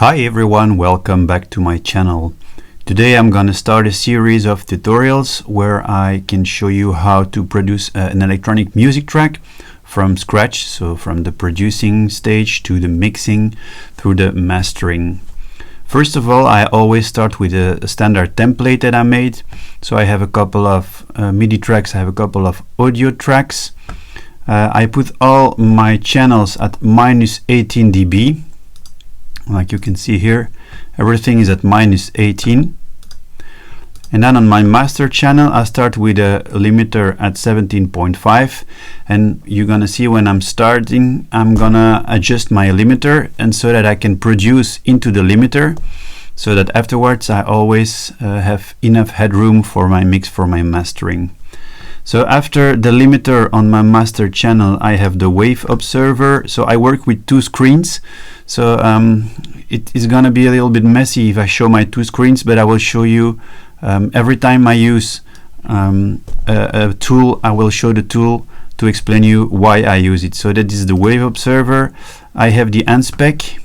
Hi everyone, welcome back to my channel. Today I'm gonna start a series of tutorials where I can show you how to produce an electronic music track from scratch, so from the producing stage to the mixing through the mastering. First of all, I always start with a standard template that I made. So I have a couple of MIDI tracks, I have a couple of audio tracks. I put all my channels at -18 dB. Like you can see here, everything is at -18. And then on my master channel, I start with a limiter at 17.5. And you're gonna see when I'm starting, I'm gonna adjust my limiter, and so that I can produce into the limiter, so that afterwards I always have enough headroom for my mix, for my mastering. So after the limiter on my master channel, I have the wave observer. So I work with two screens. So it is gonna be a little bit messy if I show my two screens, but I will show you every time I use a tool, I will show the tool to explain you why I use it. So that is the wave observer. I have the NSpec,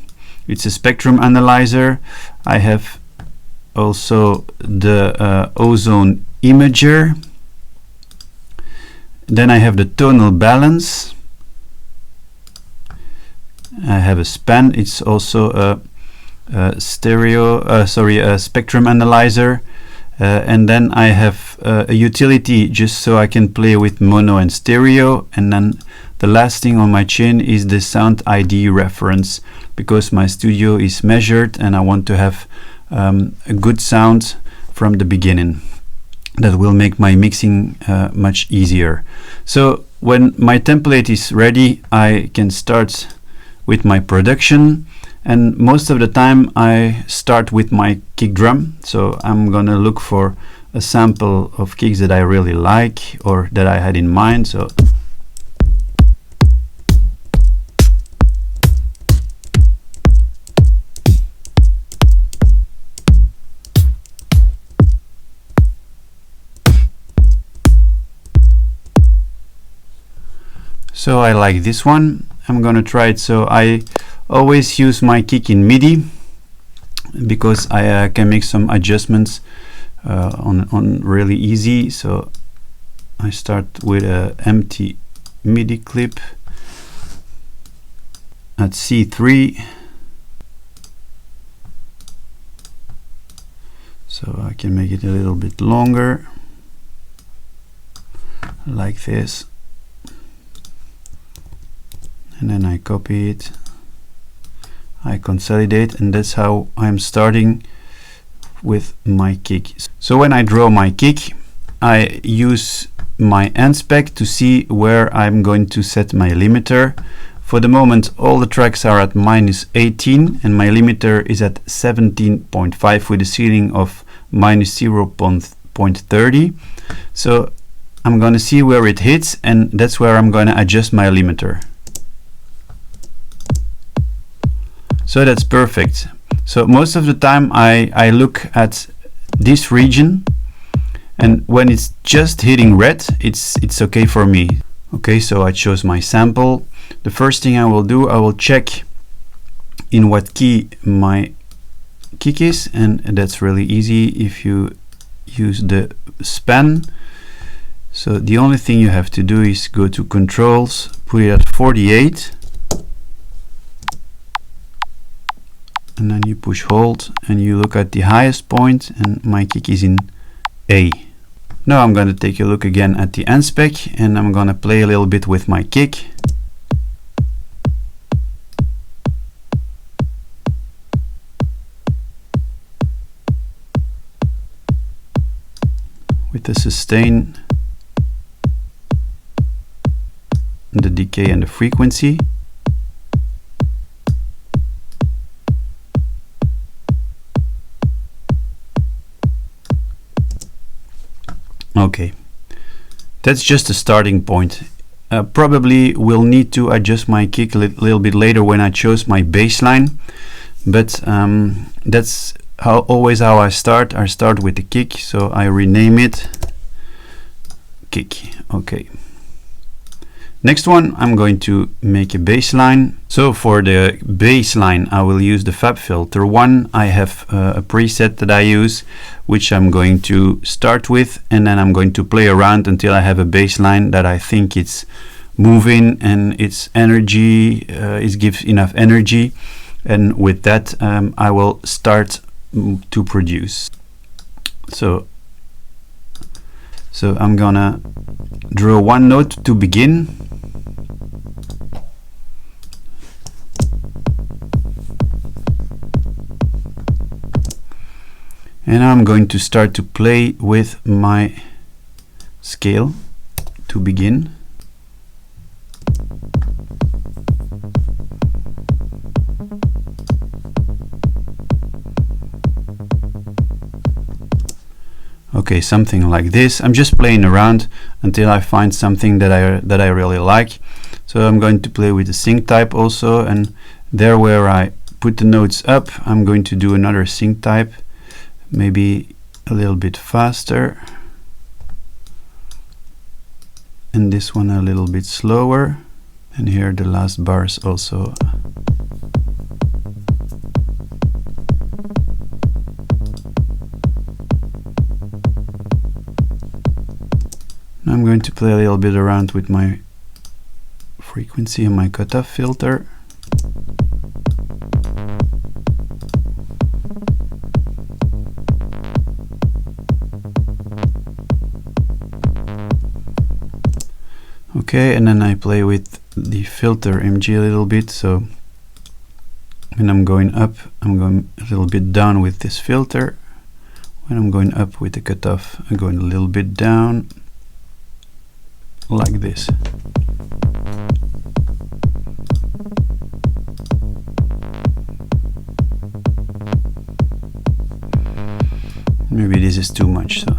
it's a spectrum analyzer. I have also the ozone imager. Then I have the tonal balance. I have a span. It's also a spectrum analyzer. And then I have a utility just so I can play with mono and stereo. And then the last thing on my chain is the sound ID reference, because my studio is measured and I want to have a good sound from the beginning. That will make my mixing much easier. So when my template is ready, I can start with my production, and most of the time I start with my kick drum. So I'm gonna look for a sample of kicks that I really like or that I had in mind. So I like this one. I'm gonna try it. So I always use my kick in MIDI because I can make some adjustments on really easy. So I start with an empty MIDI clip at C3. So I can make it a little bit longer, like this. And then I copy it, I consolidate, and that's how I'm starting with my kick. So when I draw my kick, I use my NSpec to see where I'm going to set my limiter. For the moment, all the tracks are at -18 and my limiter is at 17.5 with a ceiling of -0.30. So I'm gonna see where it hits, and that's where I'm gonna adjust my limiter. So that's perfect. So most of the time I look at this region, and when it's just hitting red, it's okay for me. Okay, so I chose my sample. The first thing I will do, I will check in what key my kick is, and that's really easy if you use the span. So the only thing you have to do is go to controls, put it at 48. And then you push hold and you look at the highest point, and my kick is in A. Now I'm going to take a look again at the NSpec, and I'm going to play a little bit with my kick. With the sustain, the decay and the frequency. Okay, that's just a starting point. Probably will need to adjust my kick a little bit later when I chose my baseline, but that's always how I start. I start with the kick, so I rename it kick. Okay, Next one, I'm going to make a bass line. So for the bass line, I will use the Fab Filter 1. I have a preset that I use, which I'm going to start with, and then I'm going to play around until I have a bass line that I think it's moving and its energy, it gives enough energy. And with that, I will start to produce. So I'm gonna draw one note to begin. And I'm going to start to play with my scale to begin. Okay, something like this. I'm just playing around until I find something that I really like. So I'm going to play with the sync type also, and there where I put the notes up, I'm going to do another sync type, maybe a little bit faster, and this one a little bit slower, and here the last bars also. I'm going to play a little bit around with my frequency and my cutoff filter. Okay, and then I play with the filter MG a little bit. So when I'm going up, I'm going a little bit down with this filter. When I'm going up with the cutoff, I'm going a little bit down, like this. Maybe this is too much, so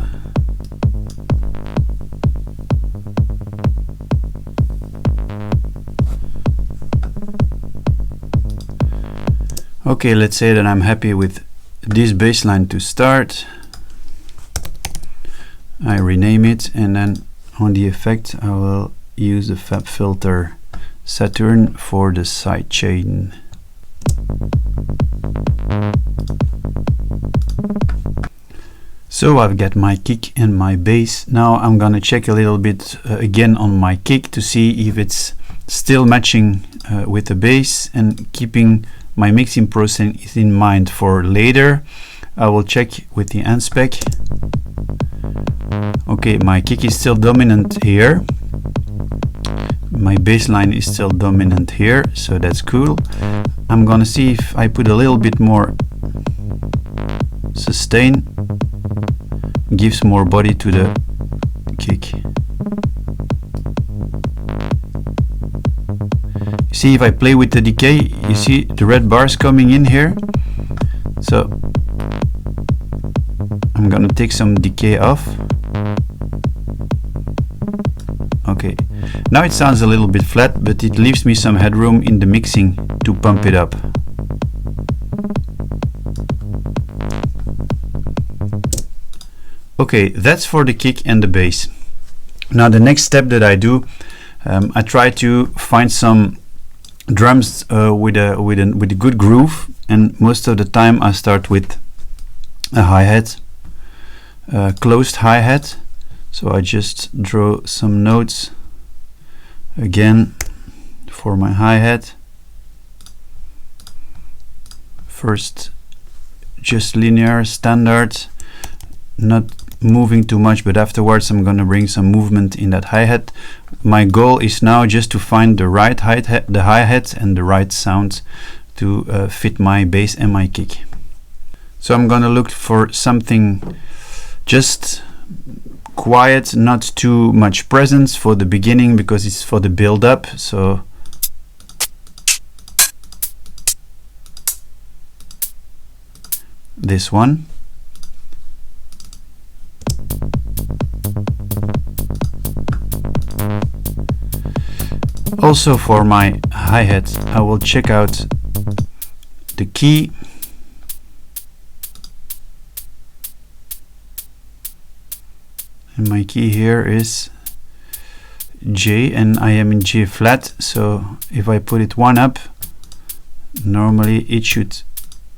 okay, let's say that I'm happy with this bass line to start. I rename it, and then on the effect I will use the Fab Filter Saturn for the side chain. So I've got my kick and my bass. Now I'm gonna check a little bit again on my kick to see if it's still matching with the bass, and keeping my mixing process in mind for later. I will check with the end spec. Okay, my kick is still dominant here. My bass line is still dominant here, so that's cool. I'm gonna see if I put a little bit more sustain, gives more body to the kick. You see, if I play with the decay, you see the red bars coming in here. So I'm gonna take some decay off. Okay, now it sounds a little bit flat, but it leaves me some headroom in the mixing to pump it up. Okay, that's for the kick and the bass. Now the next step that I do, I try to find some drums with a good groove, and most of the time I start with a hi-hat, closed hi-hat. So I just draw some notes again for my hi-hat. First just linear, standard, not moving too much, but afterwards I'm gonna bring some movement in that hi-hat. My goal is now just to find the right hi-hat and the right sound to fit my bass and my kick. So I'm gonna look for something just quiet, not too much presence for the beginning, because it's for the build up. So this one. Also for my hi-hat, I will check out the key. And my key here is J and I am in J flat, so if I put it one up, normally it should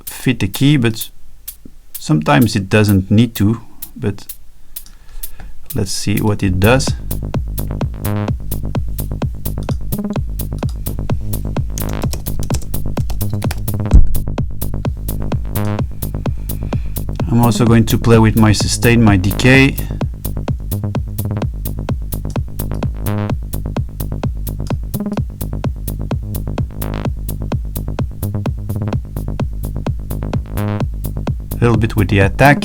fit the key, but sometimes it doesn't need to. But let's see what it does. I'm also going to play with my sustain, my decay. A little bit with the attack.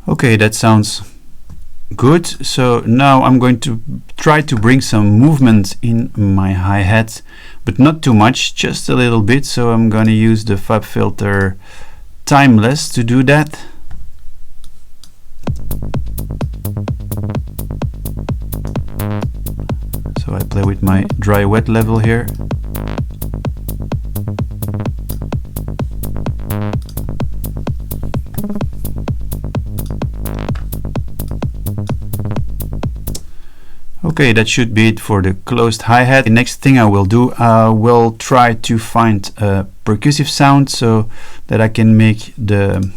Okay, that sounds good. So now I'm going to try to bring some movement in my hi-hat, but not too much, just a little bit. So I'm going to use the fab filter timeless to do that. So I play with my dry wet level here. Okay, that should be it for the closed hi-hat. The next thing I will do, I will try to find a percussive sound so that I can make the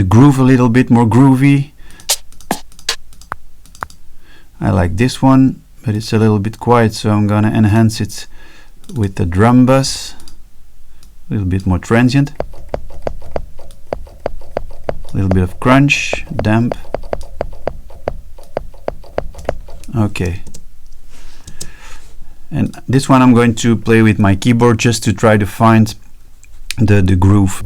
groove a little bit more groovy. I like this one, but it's a little bit quiet, so I'm gonna enhance it with the drum bass, a little bit more transient, a little bit of crunch, damp. Okay, and this one I'm going to play with my keyboard just to try to find the groove.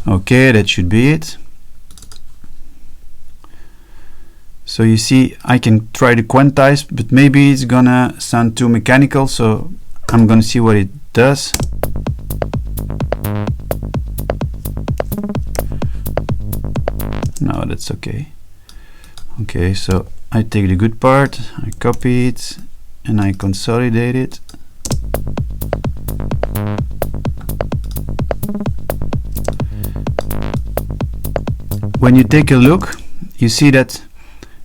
Okay, that should be it. So you see, I can try to quantize, but maybe it's gonna sound too mechanical, so I'm gonna see what it does. No, that's okay. Okay, so I take the good part, I copy it, and I consolidate it. When you take a look, you see that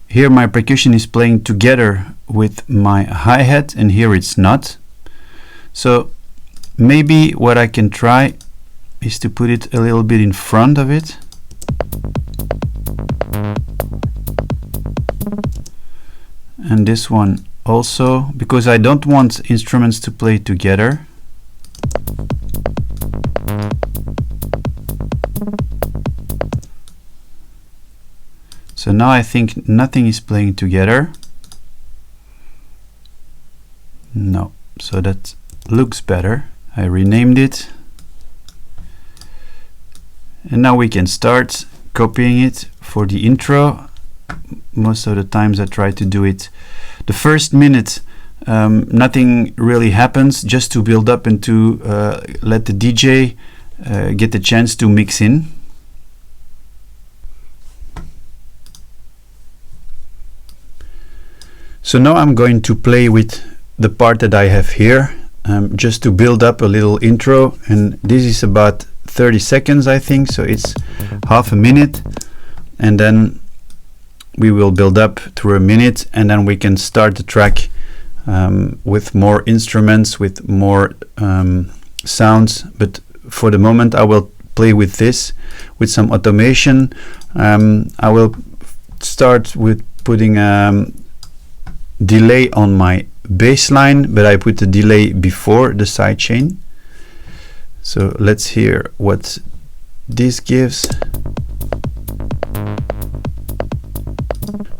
here my percussion is playing together with my hi-hat, and here it's not. So maybe what I can try is to put it a little bit in front of it. And this one also, because I don't want instruments to play together. So now I think nothing is playing together. No, so that looks better. I renamed it. And now we can start copying it for the intro. Most of the times I try to do it the first minute, nothing really happens, just to build up and to let the DJ get the chance to mix in. So now I'm going to play with the part that I have here, just to build up a little intro, and this is about 30 seconds I think, so it's half a minute, and then we will build up through a minute, and then we can start the track with more instruments, with more sounds. But for the moment I will play with this, with some automation. I will start with putting delay on my bass line, but I put the delay before the sidechain. So let's hear what this gives.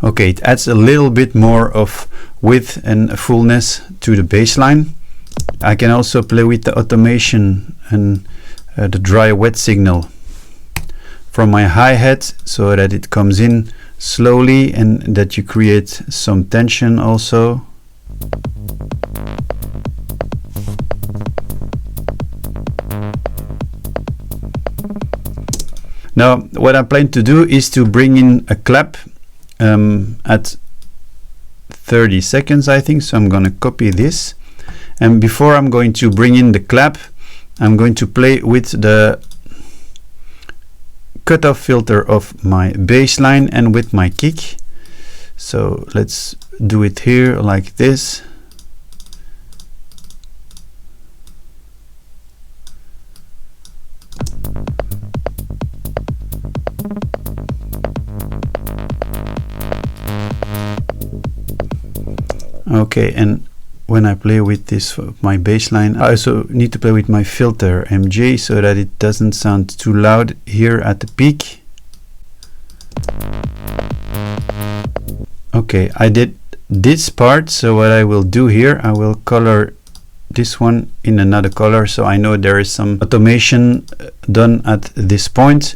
Okay, it adds a little bit more of width and fullness to the bass line. I can also play with the automation and the dry wet signal from my hi-hat, so that it comes in slowly and that you create some tension also. Now what I plan to do is to bring in a clap at 30 seconds, I think. So I'm going to copy this, and before I'm going to bring in the clap, I'm going to play with the cutoff filter of my bass line and with my kick. So let's do it here like this. Okay, and when I play with this, my bass line, I also need to play with my filter MJ so that it doesn't sound too loud here at the peak. Okay, I did this part, so what I will do here, I will color this one in another color so I know there is some automation done at this point.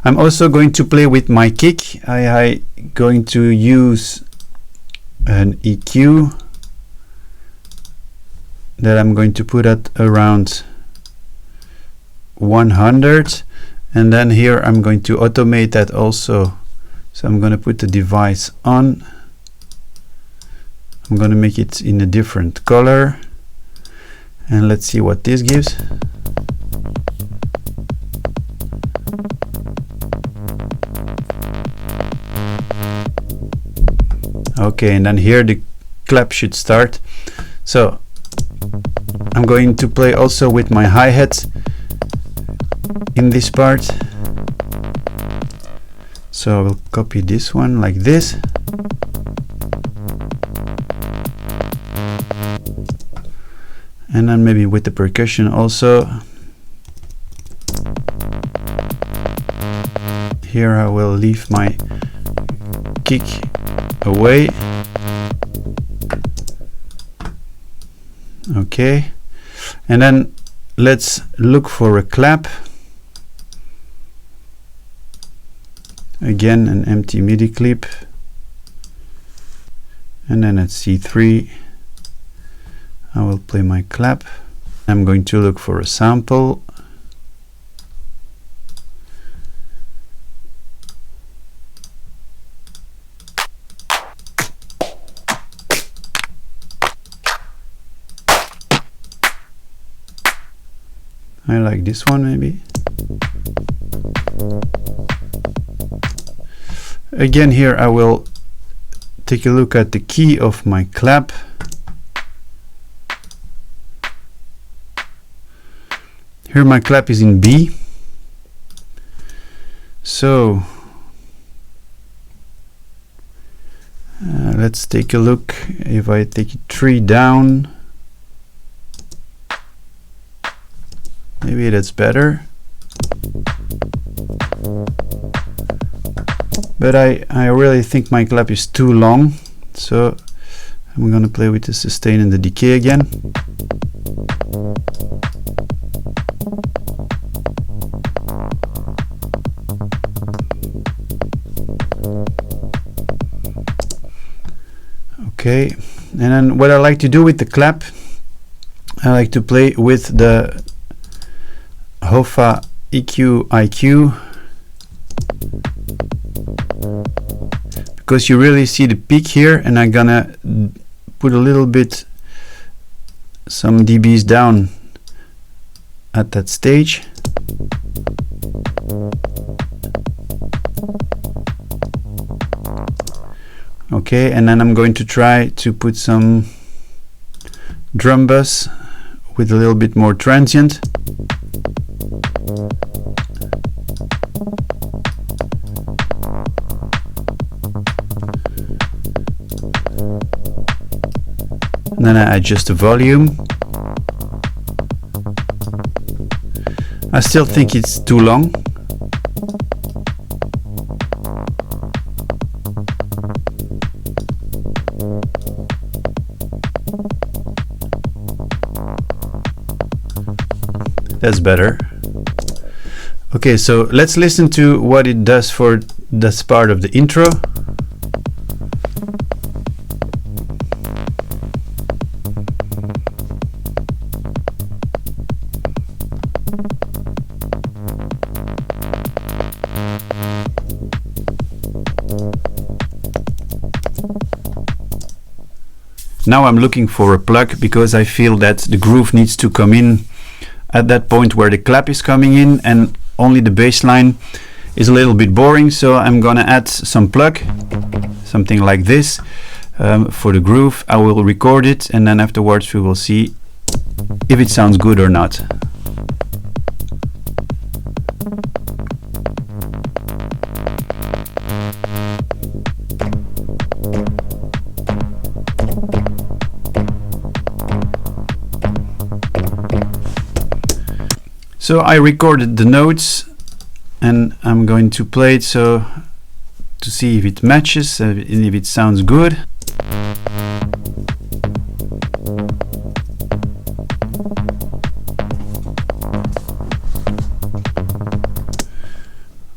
I'm also going to play with my kick. I going to use an EQ that I'm going to put at around 100, and then here I'm going to automate that also. So I'm going to put the device on. I'm going to make it in a different color, and let's see what this gives. Okay, and then here the clap should start. So I'm going to play also with my hi-hat in this part. So I will copy this one like this. And then maybe with the percussion also. Here I will leave my kick away. Okay, and then let's look for a clap. Again, an empty MIDI clip, and then at C3 I will play my clap. I'm going to look for a sample. I like this one maybe. Again, here I will take a look at the key of my clap. Here my clap is in B. So let's take a look. If I take it 3 down, maybe that's better. But I really think my clap is too long, so I'm gonna play with the sustain and the decay again. Okay, and then what I like to do with the clap, I like to play with the Hoffa EQ IQ, because you really see the peak here, and I'm gonna put a little bit some dBs down at that stage. Okay, and then I'm going to try to put some drum bass with a little bit more transient. And then I adjust the volume. I still think it's too long. That's better. Okay, so let's listen to what it does for this part of the intro. Now I'm looking for a plug because I feel that the groove needs to come in at that point where the clap is coming in, and only the bass line is a little bit boring. So I'm gonna add some plug, something like this, for the groove. I will record it, and then afterwards we will see if it sounds good or not. So I recorded the notes and I'm going to play it so to see if it matches and if it sounds good.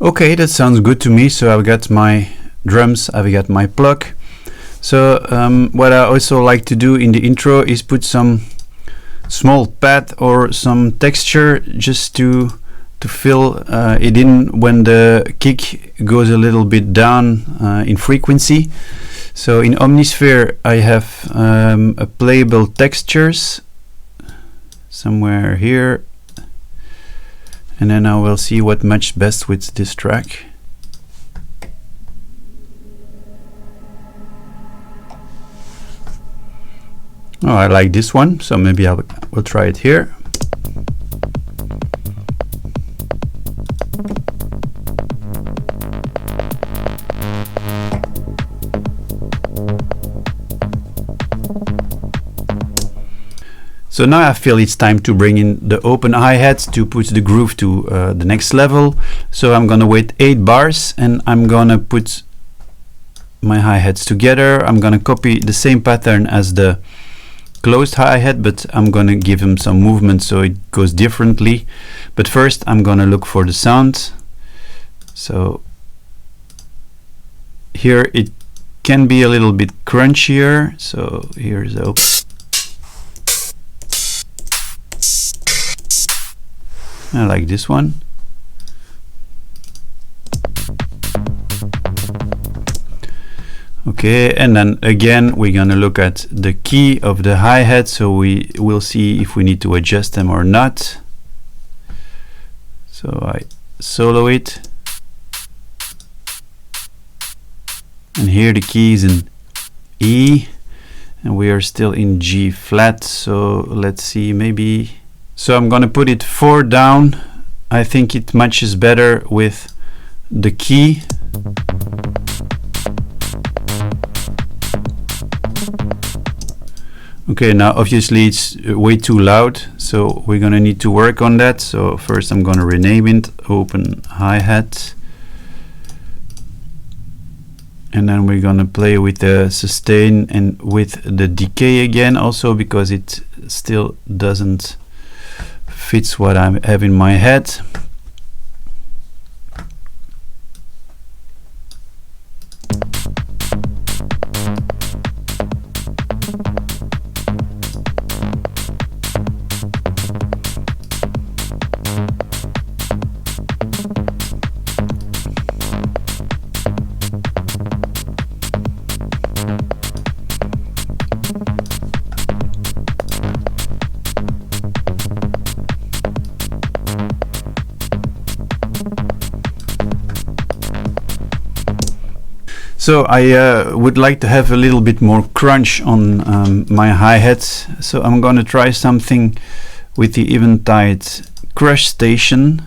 Okay, that sounds good to me. So I've got my drums, I've got my plug. So what I also like to do in the intro is put some small pad or some texture just to fill it in when the kick goes a little bit down in frequency. So in Omnisphere I have a playable textures somewhere here, and then I will see what matches best with this track. Oh, I like this one, so maybe I will try it here. So now I feel it's time to bring in the open hi-hat to put the groove to the next level. So I'm gonna wait 8 bars and I'm gonna put my hi-hats together. I'm gonna copy the same pattern as the closed hi-hat, but I'm gonna give him some movement so it goes differently. But first I'm gonna look for the sound. So here it can be a little bit crunchier, so here's a I like this one. Okay, and then again we're gonna look at the key of the hi-hat, so we will see if we need to adjust them or not. So I solo it, and here the key is in E and we are still in G flat, so let's see, maybe, so I'm gonna put it 4 down. I think it matches better with the key. Okay, now obviously it's way too loud, so we're gonna need to work on that. So first I'm gonna rename it open hi-hat, and then we're gonna play with the sustain and with the decay again, also because it still doesn't fit what I have in my head. So I would like to have a little bit more crunch on my hi-hats, so I'm gonna try something with the Eventide Crush Station.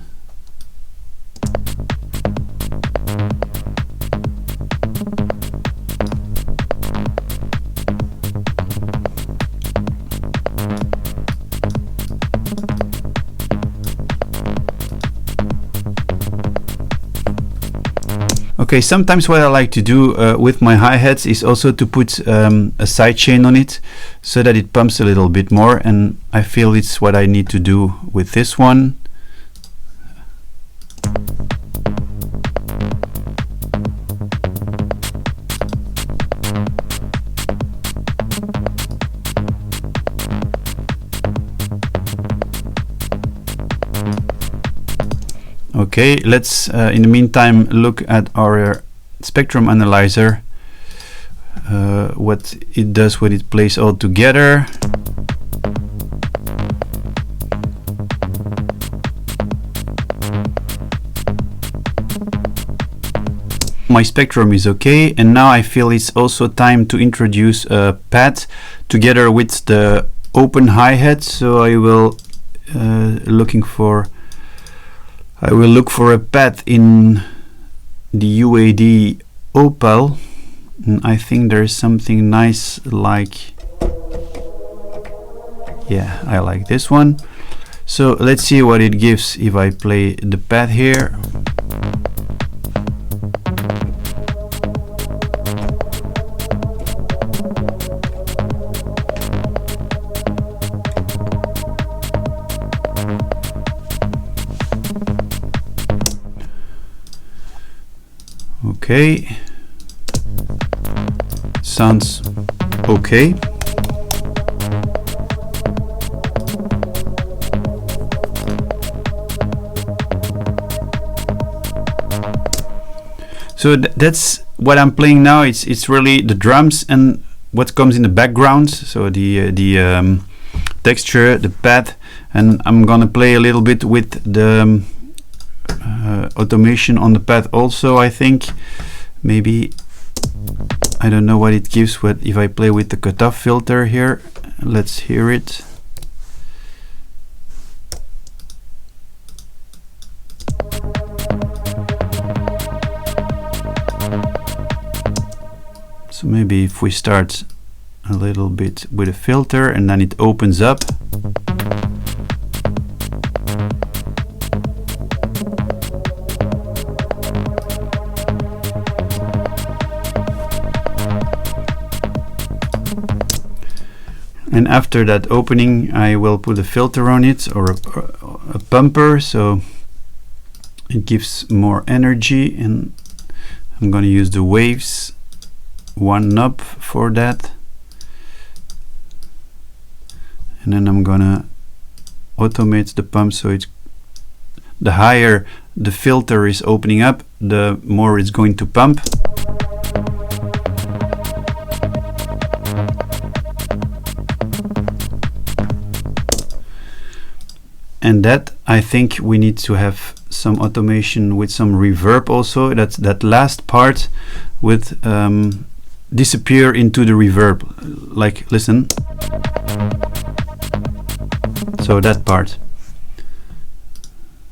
Okay, sometimes what I like to do with my hi-hats is also to put a sidechain on it so that it pumps a little bit more, and I feel it's what I need to do with this one. Okay, let's in the meantime look at our spectrum analyzer. what it does when it plays all together. My spectrum is okay, and now I feel it's also time to introduce a pad together with the open hi-hat. So I will look for a pad in the UAD Opal, and I think there's something nice, like, yeah, I like this one. So let's see what it gives if I play the pad here. Okay, sounds okay. So that's what I'm playing now. It's really the drums and what comes in the background. So the texture, the pad, and I'm gonna play a little bit with the automation on the pad also. I think maybe, I don't know what it gives if I play with the cutoff filter here. Let's hear it. So maybe if we start a little bit with a filter and then it opens up. And after that opening, I will put a filter on it, or a pumper, so it gives more energy. And I'm going to use the waves, one knob for that. And then I'm going to automate the pump, so it's the higher the filter is opening up, the more it's going to pump. And that, I think we need to have some automation with some reverb also. That's that last part would disappear into the reverb. Like, listen. So that part.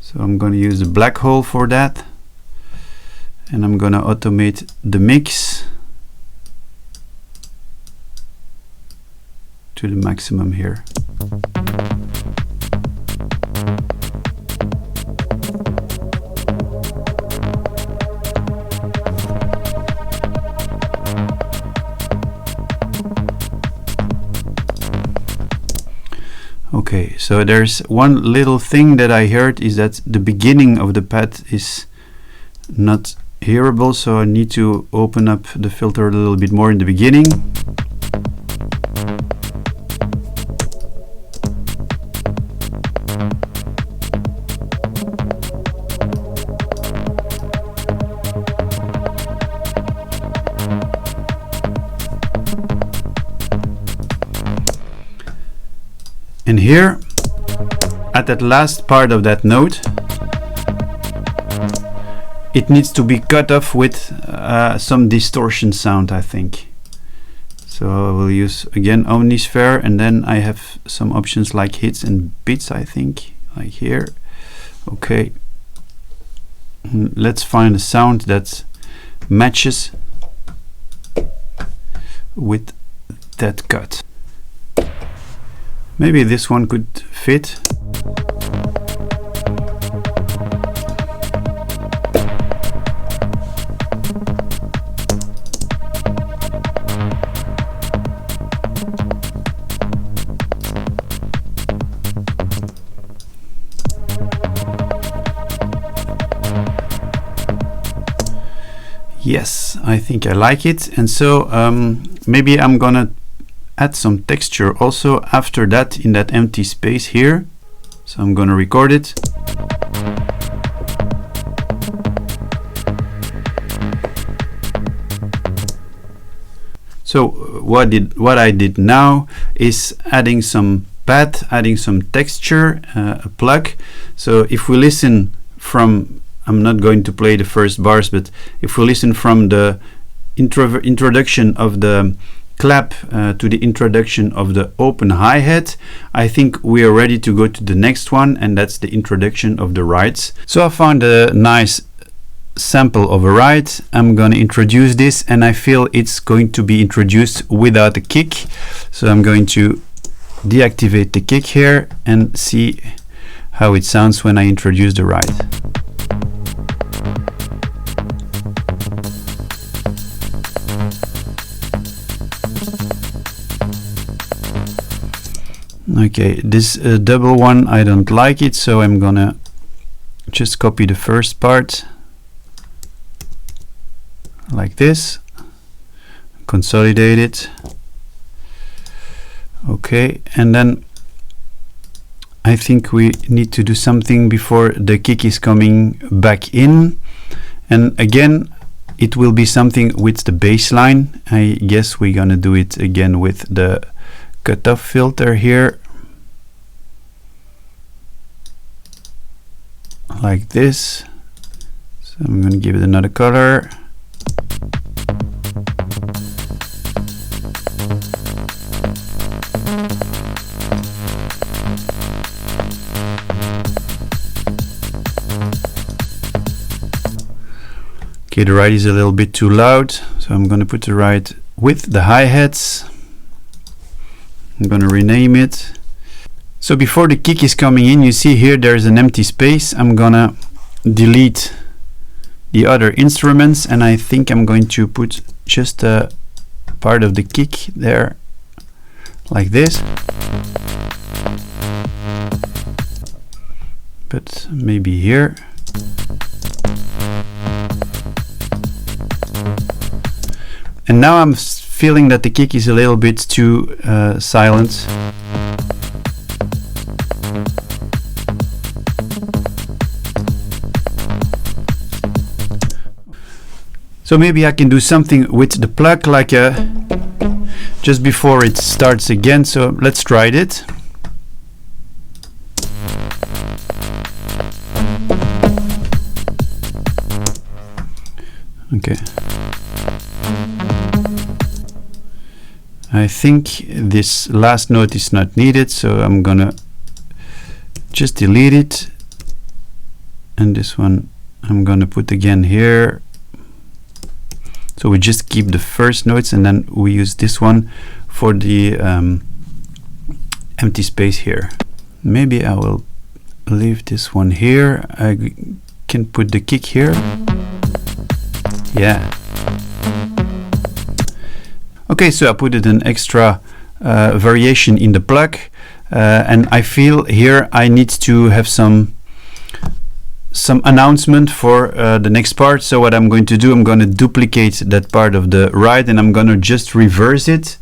So I'm going to use the black hole for that. And I'm going to automate the mix to the maximum here. Okay, so there's one little thing that I heard, is that the beginning of the pad is not hearable, so I need to open up the filter a little bit more in the beginning. And here, at that last part of that note, it needs to be cut off with some distortion sound, I think. So I will use again Omnisphere, and then I have some options like hits and bits, I think, like here. Okay, let's find a sound that matches with that cut. Maybe this one could fit. Yes, I think I like it. And so maybe I'm gonna add some texture also after that in that empty space here. So I'm gonna record it. So what I did now is adding some path, adding some texture, a plug. So if we listen from, I'm not going to play the first bars, but if we listen from the introduction of the clap to the introduction of the open hi-hat, I think we are ready to go to the next one, and that's the introduction of the rides. So I found a nice sample of a ride. I'm going to introduce this, and I feel it's going to be introduced without a kick. So I'm going to deactivate the kick here and see how it sounds when I introduce the ride. Okay, this double one, I don't like it, so I'm gonna just copy the first part like this, consolidate it. Okay, and then I think we need to do something before the kick is coming back in, and again it will be something with the bass line. I guess we're gonna do it again with the cutoff filter here, like this. So I'm gonna give it another color. Okay, the ride is a little bit too loud, so I'm gonna put the ride with the hi-hats. I'm gonna rename it. So before the kick is coming in, you see here there's an empty space. I'm gonna delete the other instruments, and I think I'm going to put just a part of the kick there, like this. But maybe here. And now I'm feeling that the kick is a little bit too silent. So maybe I can do something with the plug, like just before it starts again. So let's try it. Okay. I think this last note is not needed, so I'm gonna just delete it, and this one I'm gonna put again here. So we just keep the first notes, and then we use this one for the empty space here. Maybe I will leave this one here. I can put the kick here. Yeah. Okay, so I put it an extra variation in the plug, and I feel here I need to have some announcement for the next part. So what I'm going to do, I'm going to duplicate that part of the ride, and I'm going to just reverse it,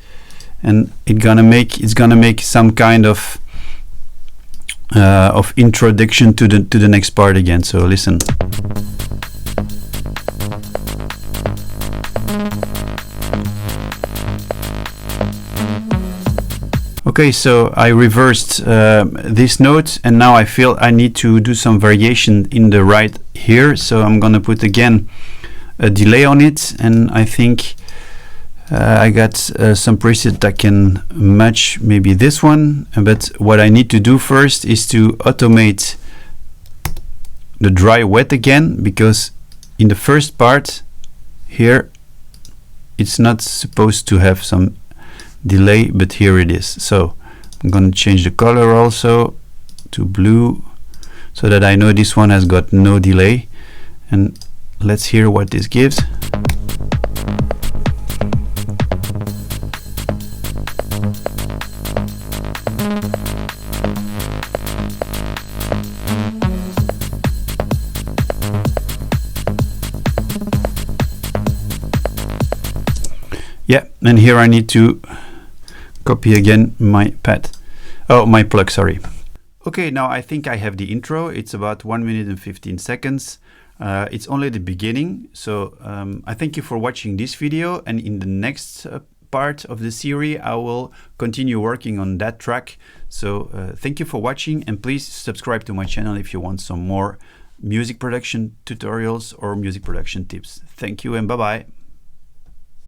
and it's gonna make some kind of introduction to the next part again. So listen. Okay, so I reversed this note, and now I feel I need to do some variation in the right here. So I'm gonna put again a delay on it, and I think I got some preset that can match maybe this one. But what I need to do first is to automate the dry wet again, because in the first part here it's not supposed to have some delay, but here it is. So I'm going to change the color also to blue, so that I know this one has got no delay. And let's hear what this gives. Yeah, and here I need to copy again my my plug, sorry. Okay, now I think I have the intro. It's about 1 minute and 15 seconds. It's only the beginning. So I thank you for watching this video, and in the next part of the series, I will continue working on that track. So thank you for watching, and please subscribe to my channel if you want some more music production tutorials or music production tips. Thank you and bye-bye.